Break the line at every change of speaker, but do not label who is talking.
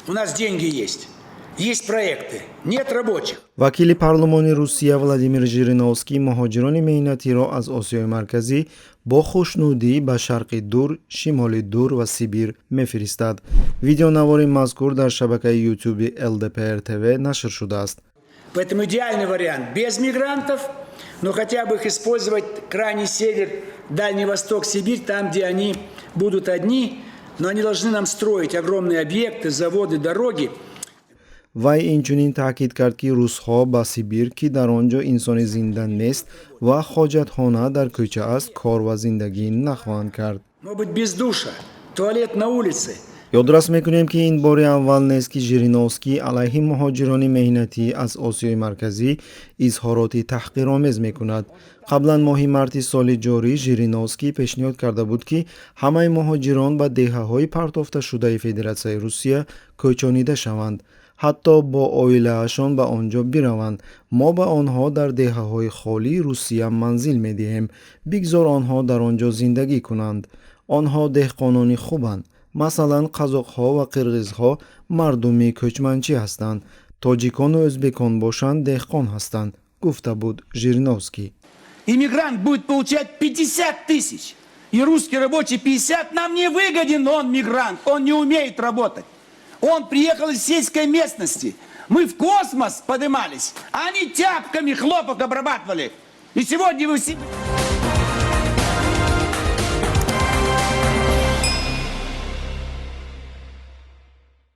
У нас деньги есть. Есть проекты. Нет рабочих.
وکیل پارلمانی روسیه ولادیمیر ژیرینوفسکی مهاجران مهنتی را از آسیای مرکزی با خوشنودی به شرق دور، شمال دور و سیبیر می‌فرستد. ویدیونواری مذکور در شبکه یوتیوب LDPR TV نشر شده است.
Поэтому идеальный вариант без мигрантов, но хотя бы их использовать крайний север, Дальний Восток, Сибирь, там, где они будут одни, но они должны нам строить огромные объекты, заводы, дороги.
وی اینچنین تاکید کرد که روس‌ها با سیبیر که در آنجا انسان زنده نیست و حاجتخانه در کوچه است کار و زندگی نخواهند کرد.
Может быть, без душа, туалет на улице.
یادداشت میکنیم که این بار اول نیست که ژیرینوفسکی علیه مهاجران مهنتی از آسیای مرکزی اظهارات تحقیرآمیز میکند. قبلا ماه مارس سال جاری ژیرینوفسکی پیشنهاد کرده بود که همه مهاجران به دهه‌های پرتافته شده فدراسیون روسیه کوچانیده شوند. حتی با عائله‌شان به آنجا بروند. ما به آنها در دهه‌های خالی روسیه منزل می‌دهیم. بگذار آنها در آنجا زندگی کنند. آنها دهقانان خوبند. مثلا قزاق‌ها و قرغیزها مردمی کوچمنچی هستند. تاجیکان و ازبکان باشند دهقان هستند. گفته بود ژیرینوفسکی.
Иммигрант будет получать 50 тысяч, и русский рабочий 50, нам не выгоден он мигрант, он не умеет работать. Он приехал из сельской местности. Мы в космос поднимались, а они тяпками хлопок обрабатывали. И сегодня вы все...